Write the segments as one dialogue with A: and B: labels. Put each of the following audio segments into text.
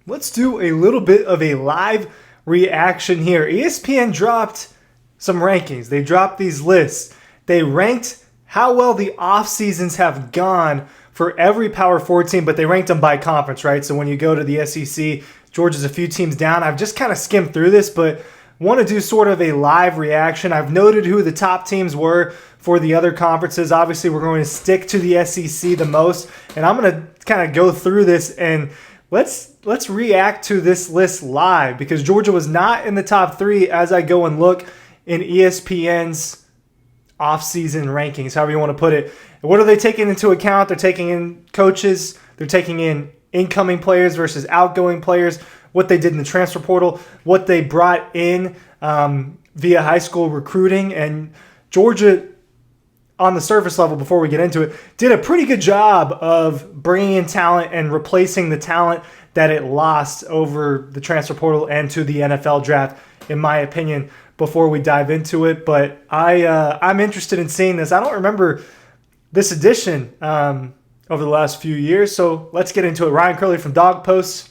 A: Let's do a little bit of a live reaction here. ESPN dropped some rankings. They dropped these lists. They ranked how well the off seasons have gone for every Power 4 team, but they ranked them by conference, right? So when you go to the SEC, Georgia's a few teams down. I've just kind of skimmed through this, but want to do sort of a live reaction. I've noted who the top teams were for the other conferences. Obviously, we're going to stick to the SEC the most, and I'm going to kind of go through this and let's react to this list live because Georgia was not in the top 3 as I go and look in ESPN's off-season rankings, however you want to put it. What are they taking into account? They're taking in coaches. They're taking in incoming players versus outgoing players, what they did in the transfer portal, what they brought in via high school recruiting. And Georgia, on the surface level, before we get into it, did a pretty good job of bringing in talent and replacing the talent that it lost over the transfer portal and to the NFL draft, in my opinion, before we dive into it. But I'm interested in seeing this. I don't remember this edition over the last few years, so let's get into it. Ryan Curley from Dawg posts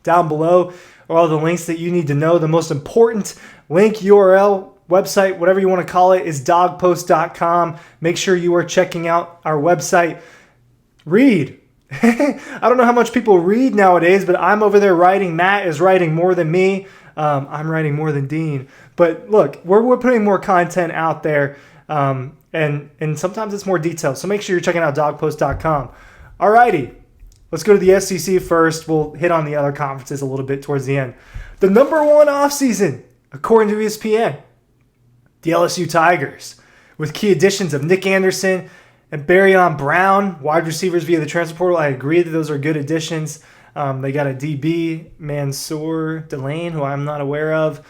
A: down below are all the links that you need to know. The most important link, URL, website, whatever you want to call it, is dawgpost.com. Make sure you are checking out our website. Read. I don't know how much people read nowadays, but I'm over there writing. Matt is writing more than me. I'm writing more than Dean. But look, we're putting more content out there, and sometimes it's more detailed. So make sure you're checking out dawgpost.com. Alrighty, let's go to the SEC first. We'll hit on the other conferences a little bit towards the end. The number one offseason, according to ESPN, the LSU Tigers, with key additions of Nick Anderson and Barryon Brown, wide receivers via the transfer portal. I agree that those are good additions. They got a DB, Mansour Delane, who I'm not aware of.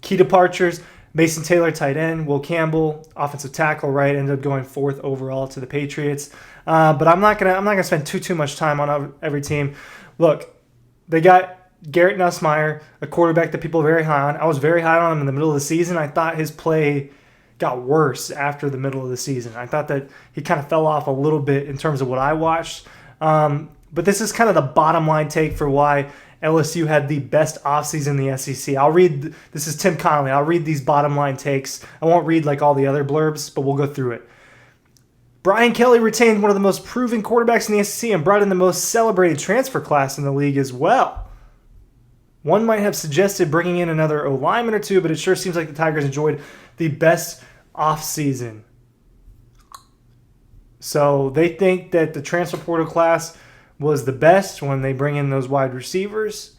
A: Key departures, Mason Taylor, tight end, Will Campbell, offensive tackle, right, ended up going 4th overall to the Patriots. But I'm not gonna spend too much time on every team. Look, they got Garrett Nussmeier, a quarterback that people are very high on. I was very high on him in the middle of the season. I thought his play got worse after the middle of the season. I thought that he kind of fell off a little bit in terms of what I watched. But this is kind of the bottom line take for why LSU had the best offseason in the SEC. This is Tim Connolly. I'll read these bottom line takes. I won't read like all the other blurbs, but we'll go through it. Brian Kelly retained one of the most proven quarterbacks in the SEC and brought in the most celebrated transfer class in the league as well. One might have suggested bringing in another O-lineman or two, but it sure seems like the Tigers enjoyed the best offseason. So they think that the transfer portal class was the best when they bring in those wide receivers.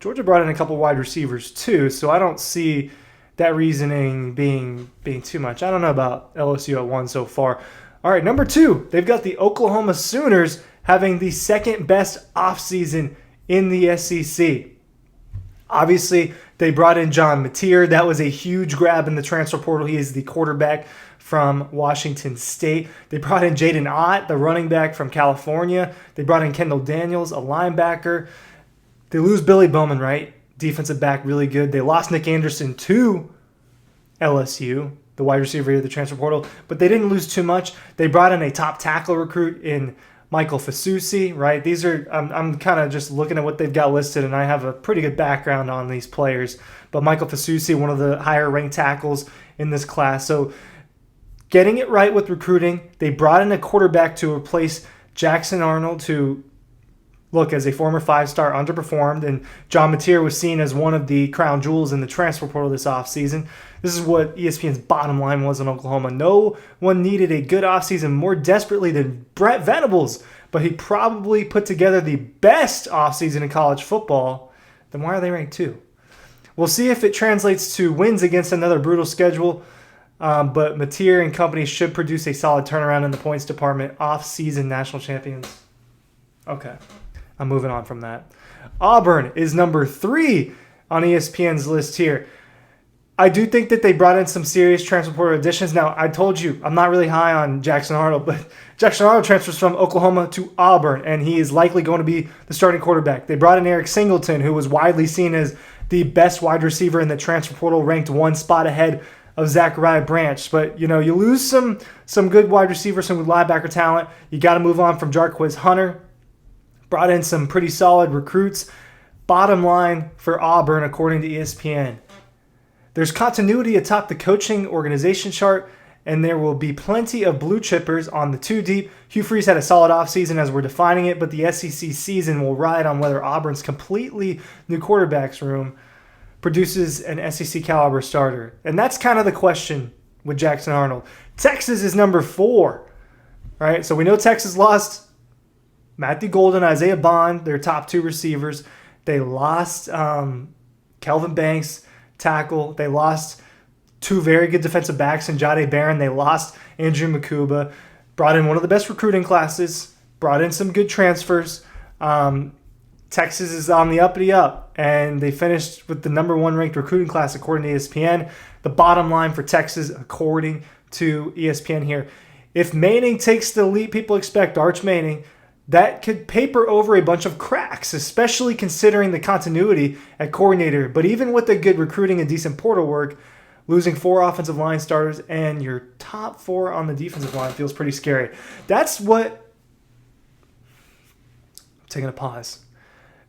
A: Georgia brought in a couple wide receivers too, so I don't see that reasoning being too much. I don't know about LSU at 1 so far. All right, number 2, they've got the Oklahoma Sooners having the second best offseason in the SEC. Obviously, they brought in John Mateer. That was a huge grab in the transfer portal. He is the quarterback from Washington State. They brought in Jaden Ott, the running back from California. They brought in Kendall Daniels, a linebacker. They lose Billy Bowman, right? Defensive back, really good. They lost Nick Anderson to LSU, the wide receiver of the transfer portal, but they didn't lose too much. They brought in a top tackle recruit in Michael Fasusi, right? These are, I'm kind of just looking at what they've got listed, and I have a pretty good background on these players. But Michael Fasusi, one of the higher ranked tackles in this class. So getting it right with recruiting. They brought in a quarterback to replace Jackson Arnold, who, look, as a former 5-star, underperformed, and John Mateer was seen as one of the crown jewels in the transfer portal this offseason. This is what ESPN's bottom line was in Oklahoma. No one needed a good offseason more desperately than Brett Venables, but he probably put together the best offseason in college football. Then why are they ranked 2? We'll see if it translates to wins against another brutal schedule, but Mateer and company should produce a solid turnaround in the points department. Off-season national champions. Okay, I'm moving on from that. Auburn is number 3 on ESPN's list here. I do think that they brought in some serious transfer portal additions. Now, I told you, I'm not really high on Jackson Arnold, but Jackson Arnold transfers from Oklahoma to Auburn, and he is likely going to be the starting quarterback. They brought in Eric Singleton, who was widely seen as the best wide receiver in the transfer portal, ranked 1 spot ahead of Zachariah Branch. But, you lose some good wide receivers, some good linebacker talent. You got to move on from Jarquez Hunter. brought in some pretty solid recruits. Bottom line for Auburn, according to ESPN, there's continuity atop the coaching organization chart, and there will be plenty of blue chippers on the two deep. Hugh Freeze had a solid offseason as we're defining it, but the SEC season will ride on whether Auburn's completely new quarterbacks room produces an SEC caliber starter. And that's kind of the question with Jackson Arnold. Texas is number 4, right? So we know Texas lost Matthew Golden, Isaiah Bond, their top 2 receivers. They lost Kelvin Banks, tackle. They lost 2 very good defensive backs in Jahdae Barron. They lost Andrew Makuba. Brought in one of the best recruiting classes. Brought in some good transfers. Texas is on the uppity up, and they finished with the number 1 ranked recruiting class according to ESPN. The bottom line for Texas, according to ESPN here, if Manning takes the leap people expect, Arch Manning, that could paper over a bunch of cracks, especially considering the continuity at coordinator. But even with the good recruiting and decent portal work, losing 4 offensive line starters and your top 4 on the defensive line feels pretty scary. That's what... I'm taking a pause.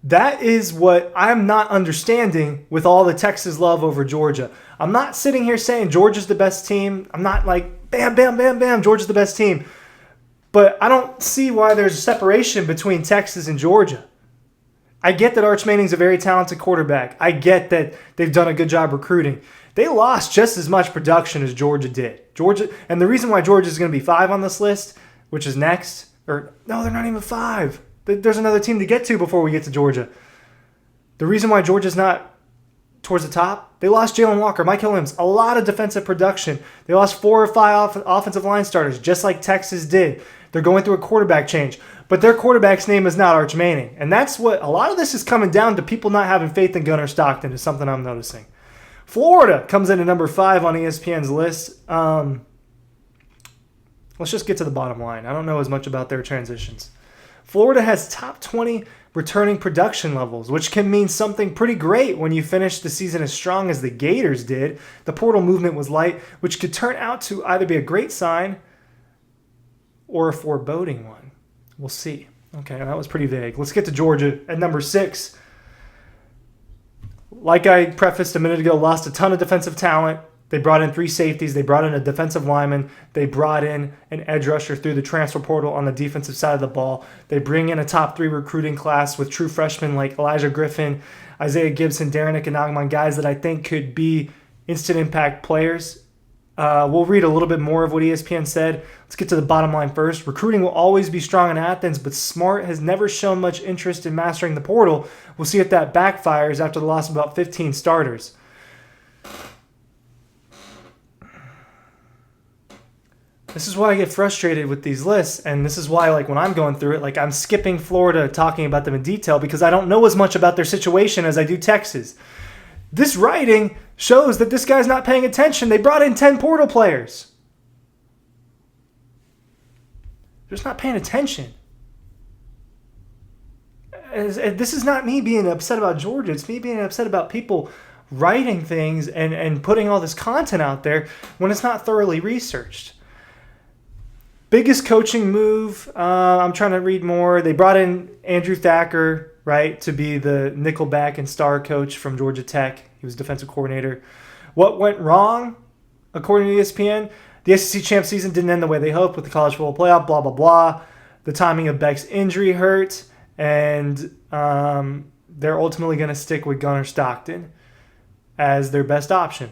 A: That is what I'm not understanding with all the Texas love over Georgia. I'm not sitting here saying Georgia's the best team. I'm not like, bam, bam, bam, bam, Georgia's the best team. But I don't see why there's a separation between Texas and Georgia. I get that Arch Manning's a very talented quarterback. I get that they've done a good job recruiting. They lost just as much production as Georgia did. And the reason why Georgia's going to be 5 on this list, which is next, or no, they're not even 5. There's another team to get to before we get to Georgia. The reason why Georgia's not towards the top, they lost Jalen Walker, Mike Williams, a lot of defensive production. They lost 4 or 5 offensive line starters, just like Texas did. They're going through a quarterback change. But their quarterback's name is not Arch Manning. And that's what a lot of this is coming down to, people not having faith in Gunnar Stockton is something I'm noticing. Florida comes in at number 5 on ESPN's list. Let's just get to the bottom line. I don't know as much about their transitions. Florida has top 20 returning production levels, which can mean something pretty great when you finish the season as strong as the Gators did. The portal movement was light, which could turn out to either be a great sign or a foreboding one. We'll see. Okay, that was pretty vague. Let's get to Georgia at number 6. Like I prefaced a minute ago, lost a ton of defensive talent. They brought in 3 safeties. They brought in a defensive lineman. They brought in an edge rusher through the transfer portal on the defensive side of the ball. They bring in a top 3 recruiting class with true freshmen like Elijah Griffin, Isaiah Gibson, Darren Ikanagman, guys that I think could be instant impact players. We'll read a little bit more of what ESPN said. Let's get to the bottom line first. Recruiting will always be strong in Athens, but Smart has never shown much interest in mastering the portal. We'll see if that backfires after the loss of about 15 starters. This is why I get frustrated with these lists, and this is why, like, when I'm going through it, I'm skipping Florida, talking about them in detail, because I don't know as much about their situation as I do Texas. This writing shows that this guy's not paying attention. They brought in 10 portal players. They're just not paying attention. This is not me being upset about Georgia. It's me being upset about people writing things and putting all this content out there when it's not thoroughly researched. Biggest coaching move, I'm trying to read more. They brought in Andrew Thacker, right, to be the nickelback and star coach from Georgia Tech. He was defensive coordinator. What went wrong, according to ESPN? The SEC champ season didn't end the way they hoped with the college football playoff, blah, blah, blah. The timing of Beck's injury hurt, and they're ultimately going to stick with Gunnar Stockton as their best option.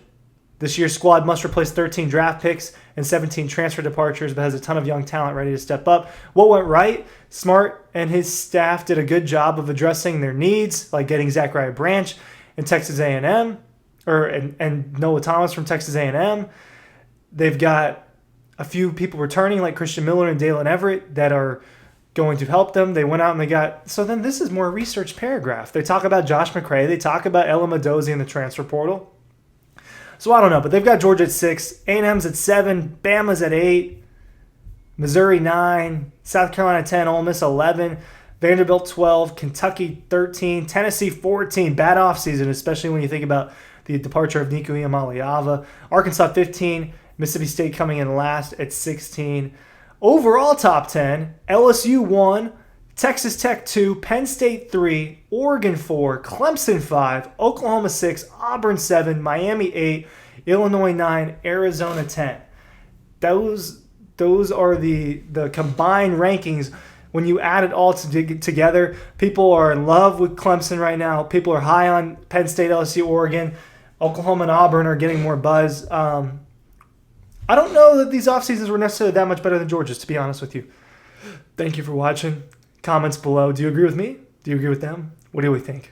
A: This year's squad must replace 13 draft picks and 17 transfer departures, but has a ton of young talent ready to step up. What went right? Smart and his staff did a good job of addressing their needs, like getting Zachariah Branch and Texas A&M, and Noah Thomas from Texas A&M. They've got a few people returning, like Christian Miller and Dalen Everett, that are going to help them. They went out and they got... So then this is more a research paragraph. They talk about Josh McCray. They talk about Ella Madozi in the transfer portal. So I don't know, but they've got Georgia at 6, A&M's at 7, Bama's at 8, Missouri 9, South Carolina 10, Ole Miss 11, Vanderbilt 12, Kentucky 13, Tennessee 14. Bad offseason, especially when you think about the departure of Nico Iamaleava. Arkansas 15, Mississippi State coming in last at 16. Overall top 10, LSU 1, Texas Tech 2, Penn State 3, Oregon 4, Clemson 5, Oklahoma 6, Auburn 7, Miami 8, Illinois 9, Arizona 10. Those are the combined rankings. When you add it all together, people are in love with Clemson right now. People are high on Penn State, LSU, Oregon. Oklahoma and Auburn are getting more buzz. I don't know that these off seasons were necessarily that much better than Georgia's, to be honest with you. Thank you for watching. Comments below. Do you agree with me? Do you agree with them? What do we think?